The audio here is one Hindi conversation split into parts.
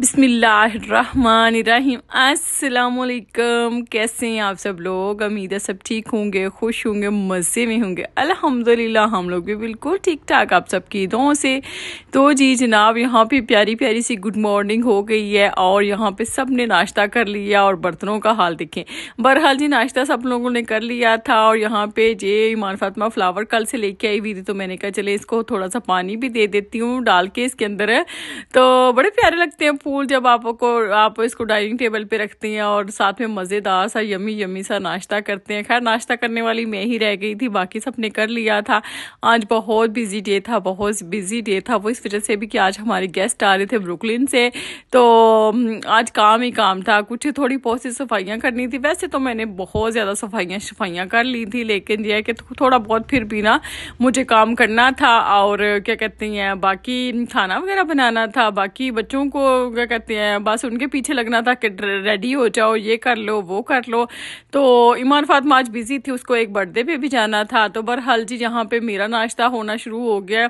बिस्मिल्लाहिर्रहमानिर्रहीम। अस्सलामुअलैकुम। कैसे हैं आप सब लोग? उम्मीद है सब ठीक होंगे, खुश होंगे, मज़े में होंगे। अल्हम्दुलिल्लाह हम लोग भी बिल्कुल ठीक ठाक, आप सबकी दुआओं से। तो जी जनाब, यहाँ पे प्यारी प्यारी सी गुड मॉर्निंग हो गई है और यहाँ पे सब ने नाश्ता कर लिया और बर्तनों का हाल देखें। बहरहाल जी नाश्ता सब लोगों ने कर लिया था और यहाँ पे जे ईमान फातिमा फ्लावर कल से लेके आई हुई थी, तो मैंने कहा चले इसको थोड़ा सा पानी भी दे देती हूँ डाल के इसके अंदर। तो बड़े प्यारे लगते हैं फूल जब आप इसको डाइनिंग टेबल पे रखती हैं और साथ में मज़ेदार सा यमी यमी सा नाश्ता करते हैं। खैर नाश्ता करने वाली मैं ही रह गई थी, बाकी सब ने कर लिया था। आज बहुत बिजी डे था, बहुत बिजी डे था, वो इस वजह से भी कि आज हमारे गेस्ट आ रहे थे ब्रुकलिन से। तो आज काम ही काम था, कुछ थोड़ी बहुत सी सफाइयाँ करनी थी। वैसे तो मैंने बहुत ज़्यादा सफाइयाँ कर ली थी, लेकिन यह है कि थोड़ा बहुत फिर भी ना मुझे काम करना था और क्या कहते हैं बाकी खाना वगैरह बनाना था, बाकी बच्चों को क्या कहते हैं बस उनके पीछे लगना था कि रेडी हो जाओ, ये कर लो वो कर लो। तो ईमान फातिमा आज बिजी थी, उसको एक बर्थडे पे भी जाना था। तो बहरहाल जी यहाँ पे मेरा नाश्ता होना शुरू हो गया।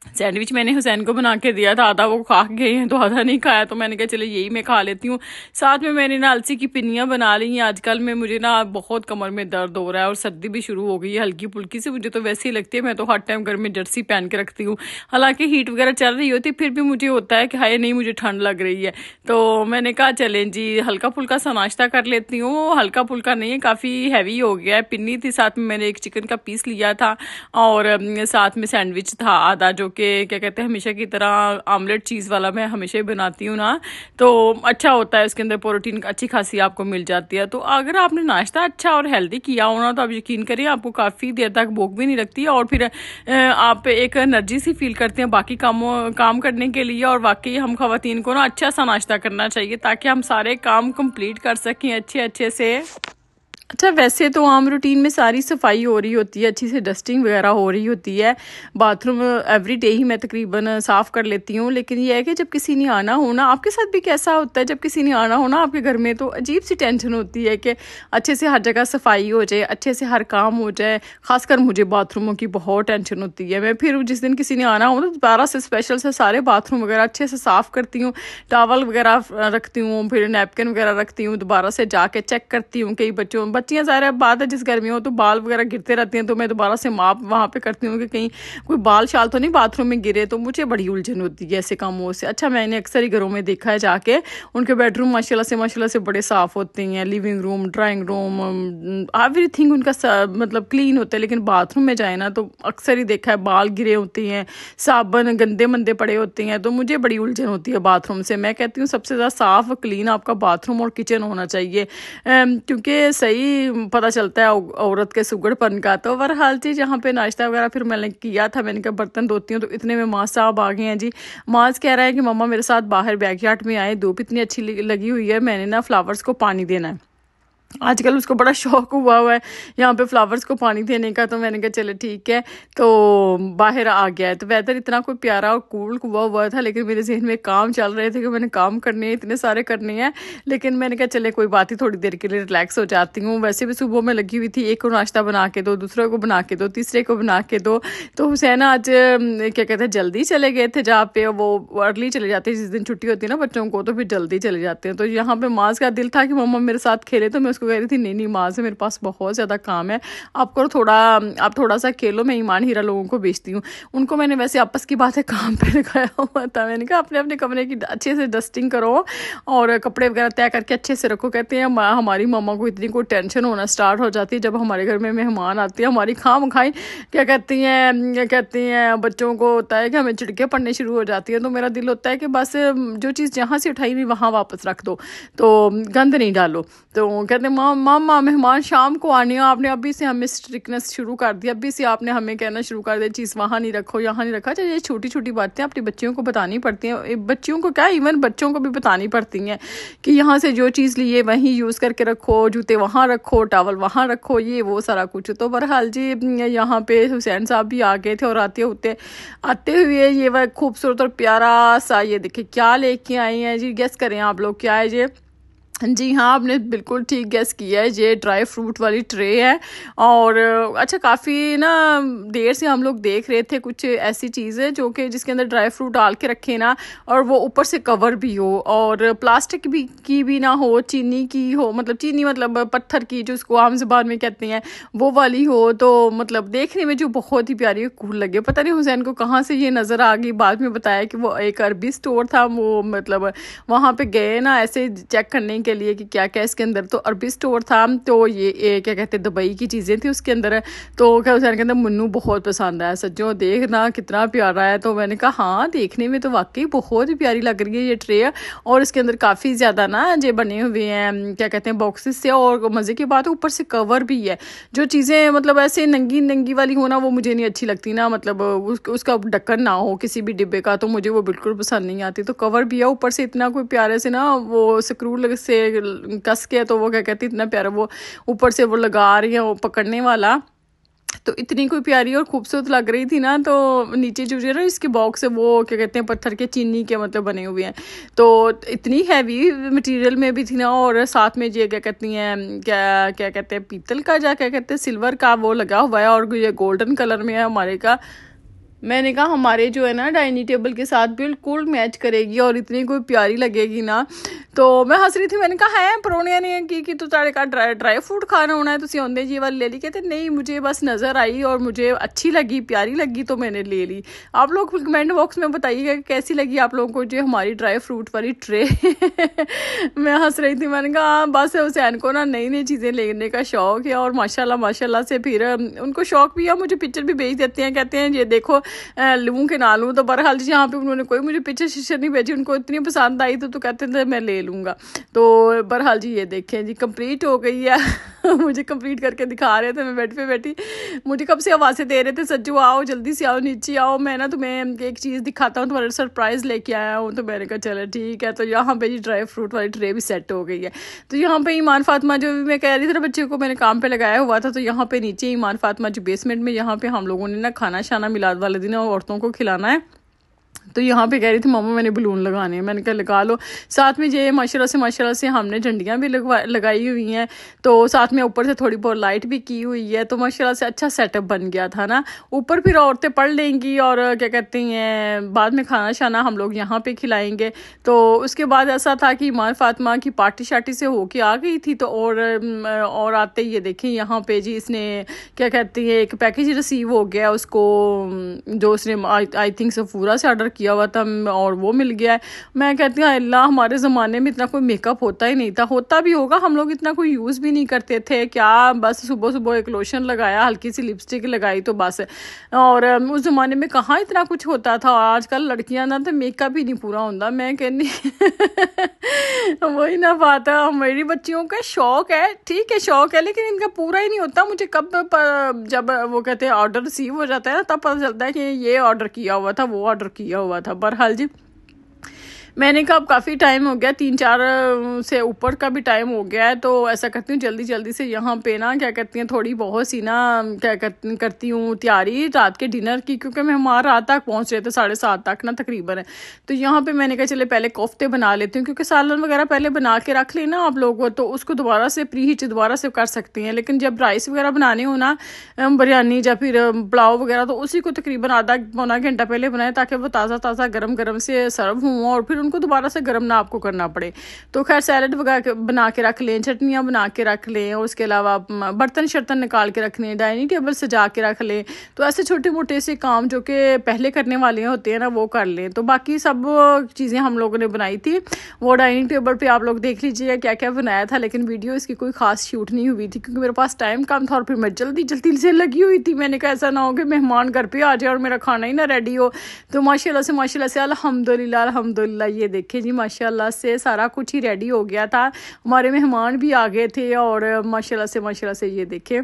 सैंडविच मैंने हुसैन को बना के दिया था, आधा वो खा गए हैं तो आधा नहीं खाया, तो मैंने कहा चले यही मैं खा लेती हूँ। साथ में मैंने ना अलसी की पिन्नियाँ बना ली हैं। आजकल में मुझे ना बहुत कमर में दर्द हो रहा है और सर्दी भी शुरू हो गई है हल्की फुल्की से। मुझे तो वैसे ही लगती है, मैं तो हर टाइम घर में जर्सी पहन के रखती हूँ। हालांकि हीट वगैरह चल रही होती फिर भी मुझे होता है कि हाय नहीं मुझे ठंड लग रही है। तो मैंने कहा चलें जी हल्का फुल्का सा नाश्ता कर लेती हूँ। हल्का फुल्का नहीं है, काफ़ी हैवी हो गया है। पिन्नी थी, साथ में मैंने एक चिकन का पीस लिया था और साथ में सैंडविच था आधा, जो कि क्या कहते हैं हमेशा की तरह आमलेट चीज़ वाला मैं हमेशा ही बनाती हूँ ना, तो अच्छा होता है, उसके अंदर प्रोटीन अच्छी खासी आपको मिल जाती है। तो अगर आपने नाश्ता अच्छा और हेल्दी किया हो ना, तो आप यकीन करिए आपको काफ़ी देर तक भूख भी नहीं लगती और फिर आप एक एनर्जी सी फील करते हैं बाकी काम करने के लिए। और वाकई हम खवातीन को ना अच्छा सा नाश्ता करना चाहिए ताकि हम सारे काम कंप्लीट कर सकें अच्छे से। अच्छा, वैसे तो आम रूटीन में सारी सफाई हो रही होती है, अच्छी से डस्टिंग वगैरह हो रही होती है। बाथरूम एवरी डे ही मैं तकरीबन साफ़ कर लेती हूँ। लेकिन यह है कि जब किसी ने आना हो ना, आपके साथ भी कैसा होता है जब किसी ने आना हो ना आपके घर में, तो अजीब सी टेंशन होती है कि अच्छे से हर जगह सफाई हो जाए, अच्छे से हर काम हो जाए। खासकर मुझे बाथरूमों की बहुत टेंशन होती है। मैं फिर जिस दिन किसी ने आना हो ना, दोबारा से स्पेशल से सारे बाथरूम वगैरह अच्छे से साफ़ करती हूँ, टॉवल वगैरह रखती हूँ, फिर नैपकिन वगैरह रखती हूँ, दोबारा से जाके चेक करती हूँ। कई बच्चियाँ ज़ाहिर बात है जिस घर में हो तो बाल वगैरह गिरते रहते हैं, तो मैं दोबारा से माप वहाँ पे करती हूँ कि कहीं कोई बाल शाल तो नहीं बाथरूम में गिरे। तो मुझे बड़ी उलझन होती है ऐसे कामों से। अच्छा, मैंने अक्सर ही घरों में देखा है जाके, उनके बेडरूम माशाल्लाह से बड़े साफ़ होते हैं, living room, drawing room, everything उनका मतलब क्लीन होता है। लेकिन बाथरूम में जाए ना तो अक्सर ही देखा है बाल गिरे होते हैं, साबुन गंदे मंदे पड़े होते हैं। तो मुझे बड़ी उलझन होती है बाथरूम से। मैं कहती हूँ सबसे ज़्यादा साफ़ क्लीन आपका बाथरूम और किचन होना चाहिए, क्योंकि सही पता चलता है औरत के सुगड़पन का। तो बहरहाल जी जहाँ पे नाश्ता वगैरह फिर मैंने किया था, मैंने कहा बर्तन धोती हूँ, तो इतने में माँ साहब आ गए हैं जी। माज कह रहा है कि मम्मा मेरे साथ बाहर बैकयार्ड में आए, धूप इतनी अच्छी लगी हुई है, मैंने ना फ्लावर्स को पानी देना है। आजकल उसको बड़ा शौक हुआ है यहाँ पे फ्लावर्स को पानी देने का। तो मैंने कहा चले ठीक है, तो बाहर आ गया है। तो वेदर इतना कोई प्यारा और कूल हुआ था, लेकिन मेरे जहन में काम चल रहे थे कि मैंने काम करने हैं, इतने सारे करने हैं। लेकिन मैंने कहा चले कोई बात ही, थोड़ी देर के लिए रिलैक्स हो जाती हूँ। वैसे भी सुबह में लगी हुई थी, एक को नाश्ता बना के दो, दूसरे को बना के दो, तीसरे को बना के दो। तो हुसैन आज क्या कहते हैं जल्दी चले गए थे, जहाँ पे वो अर्ली चले जाते हैं जिस दिन छुट्टी होती है ना बच्चों को, तो फिर जल्दी चले जाते हैं। तो यहाँ पे माज का दिल था कि मम्मा मेरे साथ खेले, तो मैं उसको कह रही थी नहीं माँ से मेरे पास बहुत ज़्यादा काम है, आप थोड़ा सा खेलो, मैं ईमान हीरा लोगों को बेचती हूँ। उनको मैंने वैसे आपस की बात है काम पे लगाया हुआ था। मैंने कहा अपने अपने कमरे की अच्छे से डस्टिंग करो और कपड़े वगैरह तय करके अच्छे से रखो। कहते हैं हमारी मम्मा को इतनी कोई टेंशन होना स्टार्ट हो जाती है जब हमारे घर में मेहमान आते हैं, हमारी खाम खाई क्या कहती हैं बच्चों को होता है कि हमें चिड़के पड़ने शुरू हो जाती है। तो मेरा दिल होता है कि बस जो चीज़ जहाँ से उठाई हुई वहाँ वापस रख दो, तो गंद नहीं डालो। तो कहते हैं मामा मेहमान शाम को आने, आपने अभी से हमें स्ट्रिक्टनेस शुरू कर दिया, अभी से आपने हमें कहना शुरू कर दिया चीज़ वहाँ नहीं रखो, यहाँ नहीं रखा। चाहिए ये छोटी छोटी बातें अपनी बच्चियों को बतानी पड़ती हैं, बच्चियों को क्या इवन बच्चों को भी बतानी पड़ती हैं कि यहाँ से जो चीज़ लिए वहीं यूज़ करके रखो, जूते वहाँ रखो, टॉवल वहाँ रखो, ये वो सारा कुछ। तो बहरहाल जी यहाँ पे हुसैन साहब भी आ गए थे और आते हुए ये वह खूबसूरत और प्यारा सा ये देखिए क्या लेके आए हैं जी, गेस करें आप लोग क्या है जी। जी हाँ, आपने बिल्कुल ठीक गेस किया है, ये ड्राई फ्रूट वाली ट्रे है। और अच्छा, काफ़ी ना देर से हम लोग देख रहे थे कुछ ऐसी चीज़ें जो कि जिसके अंदर ड्राई फ्रूट डाल के रखे ना, और वो ऊपर से कवर भी हो, और प्लास्टिक भी की भी ना हो, चीनी की हो, मतलब चीनी मतलब पत्थर की जो उसको आम ज़बान में कहते हैं, वो वाली हो। तो मतलब देखने में जो बहुत ही प्यारी कूल लगे। पता नहीं हुसैन को कहाँ से ये नज़र आ गई, बाद में बताया कि वो एक अरबी स्टोर था, वो मतलब वहाँ पे गए ना ऐसे चेक करने के लिए कि क्या क्या इसके अंदर, तो अरबी स्टोर था। तो ये क्या कहते हैं, दुबई की चीज़ें थी उसके अंदर। तो क्या हुसैन कहते मुन्नू बहुत पसंद आया, सच्चों देखना कितना प्यारा है। तो मैंने कहा हाँ, देखने में तो वाकई बहुत ही प्यारी लग रही है ये ट्रे। और इसके अंदर काफ़ी ज़्यादा ना ये बने हुए हैं क्या कहते हैं बॉक्सेस से, और मज़े की बात है ऊपर से कवर भी है। जो चीज़ें मतलब ऐसे नंगी नंगी वाली हो ना, वो मुझे नहीं अच्छी लगती ना, मतलब उसका ढक्कन ना हो किसी भी डिब्बे का, तो मुझे वो बिल्कुल पसंद नहीं आती। तो कवर भी है ऊपर से, इतना कोई प्यारे से ना वो स्क्रू से कस के, तो वो क्या कहती है इतना प्यारा वो ऊपर से वो लगा रही है वो पकड़ने वाला, तो इतनी कोई प्यारी और खूबसूरत लग रही थी ना। तो नीचे जो ना इसके बॉक्स है वो क्या कहते हैं पत्थर के चीनी के मतलब बने हुए हैं, तो इतनी हैवी मटेरियल में भी थी ना। और साथ में ये क्या कहती हैं क्या क्या कहते हैं पीतल का, या क्या कहते हैं सिल्वर का वो लगा हुआ है, और ये गोल्डन कलर में है हमारे का। मैंने कहा हमारे जो है ना डाइनिंग टेबल के साथ बिल्कुल मैच करेगी और इतनी कोई प्यारी लगेगी ना। तो मैं हंस रही थी, मैंने कहा है परोनिया ने कि तू तारे का ड्राई फ्रूट खाना होना है, तुसी आंदे जी वाली ले ली। कहते नहीं, मुझे बस नज़र आई और मुझे अच्छी लगी, प्यारी लगी, तो मैंने ले ली। आप लोग कमेंट बॉक्स में बताइएगा कि कैसी लगी आप लोगों को जो हमारी ड्राई फ्रूट वाली ट्रे। मैं हंस रही थी, मैंने कहा हाँ बस हुसैन को ना नई नई चीज़ें लेने का शौक है, और माशाल्लाह माशाल्लाह से फिर उनको शौक भी है, मुझे पिक्चर भी भेज देते हैं, कहते हैं ये देखो लूँ के ना लूँ। तो बहरहाल यहाँ पे उन्होंने कोई मुझे पिक्चर शिक्चर नहीं भेजी, उनको इतनी पसंद आई तो कहते थे मैं ले लूँगा। तो बहरहाल जी ये देखें जी कंप्लीट हो गई है। मुझे कंप्लीट करके दिखा रहे थे, मैं बेड पे बैठी, मुझे कब से आवाज़ें दे रहे थे सज्जू आओ जल्दी से आओ नीचे आओ, मैं ना तुम्हें एक चीज़ दिखाता हूँ, तुम्हारा सरप्राइज़ लेके आया हूँ। तो मैंने कहा चलो ठीक है। तो यहाँ पे जी ड्राई फ्रूट वाली ट्रे भी सेट हो गई है। तो यहाँ पे ईमान फातिमा जो भी मैं कह रही थी ना बच्चे को मैंने काम पे लगाया हुआ था, तो यहाँ पे नीचे ईमान फातिमा जो बेसमेंट में यहाँ पे हम लोगों ने ना खाना शाना मिलाद वाले दिन औरतों को खिलाना है, तो यहाँ पे कह रही थी मामा मैंने बलून लगाने हैं। मैंने कहा लगा लो। साथ में ये माशाल्लाह से हमने झंडियाँ भी लगाई हुई हैं, तो साथ में ऊपर से थोड़ी बहुत लाइट भी की हुई है, तो माशाल्लाह से अच्छा सेटअप बन गया था ना। ऊपर फिर औरतें पढ़ लेंगी और क्या कहते हैं बाद में खाना शाना हम लोग यहाँ पे खिलाएंगे। तो उसके बाद ऐसा था कि ईमान फातिमा की पार्टी शार्टी से होके आ गई थी, तो और आते ही ये देखें यहाँ पे जी इसने क्या कहती है एक पैकेज रिसीव हो गया उसको, जो उसने आई थिंक सफूरा से ऑर्डर किया हुआ था, और वो मिल गया है। मैं कहती हूँ अल्लाह, हमारे ज़माने में इतना कोई मेकअप होता ही नहीं था, होता भी होगा हम लोग इतना कोई यूज़ भी नहीं करते थे क्या, बस सुबह सुबह एक लोशन लगाया, हल्की सी लिपस्टिक लगाई, तो बस। और उस ज़माने में कहाँ इतना कुछ होता था। आजकल लड़कियां ना तो मेकअप ही नहीं पूरा होता, मैं कहनी। वही ना बात है, मेरी बच्चियों का शौक है, ठीक है शौक है, लेकिन इनका पूरा ही नहीं होता। मुझे कब जब वो कहते हैं ऑर्डर रिसीव हो जाता है ना, तब पता चलता है कि ये ऑर्डर किया हुआ था, वो ऑर्डर किया हुआ था। बहरहाल जी मैंने कहा अब काफ़ी टाइम हो गया, 3-4 से ऊपर का भी टाइम हो गया है, तो ऐसा करती हूँ जल्दी जल्दी से यहाँ पे ना क्या कहती हैं थोड़ी बहुत सी ना क्या करती हूँ तैयारी रात के डिनर की, क्योंकि मेहमान रात तक पहुँच रहे थे 7:30 तक ना तकरीबन है। तो यहाँ पे मैंने कहा चले पहले कोफ्ते बना लेती हूँ, क्योंकि सालन वगैरह पहले बना के रख लेना आप लोग, तो उसको दोबारा से प्री हीट दोबारा से कर सकती हैं। लेकिन जब राइस वगैरह बनाने हो ना बिरयानी या फिर पुलाव वगैरह, तो उसी को तकरीबन आधा पौना घंटा पहले बनाए, ताकि वो ताज़ा ताज़ा गरम गरम से सर्व हों और फिर उनको दोबारा से गर्म ना आपको करना पड़े। तो खैर सैलड वगैरह बना के रख लें, चटनियाँ बना के रख लें, और उसके अलावा बर्तन शर्तन निकाल के रख लें, डाइनिंग टेबल सजा के रख लें। तो ऐसे छोटे मोटे से काम जो कि पहले करने वाले होते हैं ना वो कर लें। तो बाकी सब चीज़ें हम लोगों ने बनाई थी, वो डाइनिंग टेबल पर आप लोग देख लीजिएगा क्या क्या बनाया था। लेकिन वीडियो इसकी कोई खास शूट नहीं हुई थी, क्योंकि मेरे पास टाइम कम था और फिर मैं जल्दी जल्दी से लगी हुई थी। मैंने कहा ऐसा ना हो कि मेहमान घर पे आ जाए और मेरा खाना ही ना रेडी हो। तो माशाल्लाह से अल्हम्दुलिल्लाह ये देखे जी माशाल्लाह से सारा कुछ ही रेडी हो गया था, हमारे मेहमान भी आ गए थे, और माशाल्लाह से ये देखे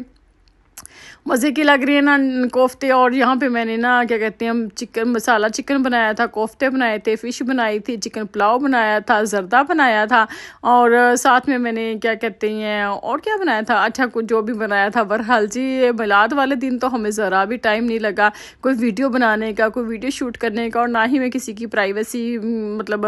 मज़े की लग रही है ना कोफ्ते। और यहाँ पे मैंने ना क्या कहते हैं चिकन मसाला चिकन बनाया था, कोफ्ते बनाए थे, फ़िश बनाई थी, चिकन पुलाव बनाया था, जर्दा बनाया था, और साथ में मैंने क्या कहते हैं और क्या बनाया था, अच्छा कुछ जो भी बनाया था। बहरहाल जी मिलाद वाले दिन तो हमें ज़रा भी टाइम नहीं लगा कोई वीडियो बनाने का, कोई वीडियो शूट करने का, और ना ही मैं किसी की प्राइवेसी मतलब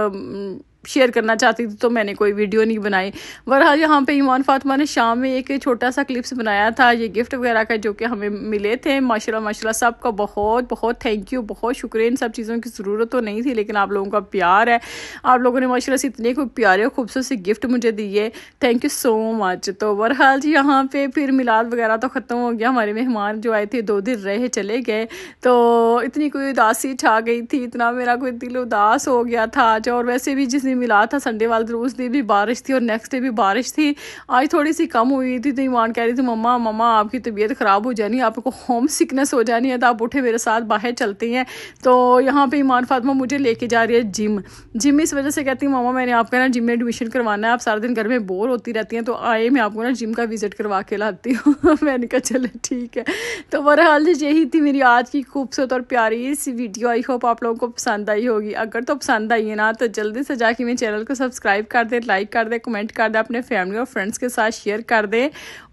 शेयर करना चाहती थी तो मैंने कोई वीडियो नहीं बनाई। बहरहाल यहाँ पे ईमान फातिमा ने शाम में एक छोटा सा क्लिप्स बनाया था ये गिफ्ट वगैरह का जो कि हमें मिले थे। माशाल्लाह माशाल्लाह सबका बहुत बहुत थैंक यू, बहुत शुक्रिया। इन सब चीज़ों की ज़रूरत तो नहीं थी लेकिन आप लोगों का प्यार है, आप लोगों ने माशाल्लाह से इतने कोई प्यारे और खूबसूरत से गिफ्ट मुझे दिए, थैंक यू सो मच। तो बहरहाल जी यहाँ पे फिर मिलाद वगैरह तो ख़त्म हो गया, हमारे मेहमान जो आए थे 2 दिन रहे चले गए, तो इतनी कोई उदासी छा गई थी, इतना मेरा कोई दिल उदास हो गया था आज। और वैसे भी जिस दिन मिला था संडे वाले दिन उस दिन भी बारिश थी और नेक्स्ट डे भी बारिश थी, आज थोड़ी सी कम हुई थी। तो ईमान कह रही थी मम्मा मम्मा आपकी तबीयत ख़राब हो जानी, आपको होम सिकनेस हो जानी है, तो आप उठे मेरे साथ बाहर चलते हैं। तो यहाँ पे ईमान फातिमा मुझे लेके जा रही है जिम इस वजह से कहती हूँ मम्मा मैंने आपका ना जिम में एडमिशन करवाना है, आप सारा दिन घर में बोर होती रहती हैं, तो आए मैं आपको ना जिम का विजिट करवा के लाती हूँ। मैंने कहा चले ठीक है। तो बहरहाल यही थी मेरी आज की खूबसूरत और प्यारी सी वीडियो। आई होप आप लोगों को पसंद आई होगी, अगर तो पसंद आई है ना तो जल्दी से जाके मेरे चैनल को सब्सक्राइब कर दे, लाइक कर दे, कमेंट कर दे, अपने फैमिली और फ्रेंड्स के साथ शेयर कर दे।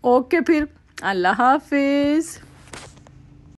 ओके फिर अल्लाह हाफिज़।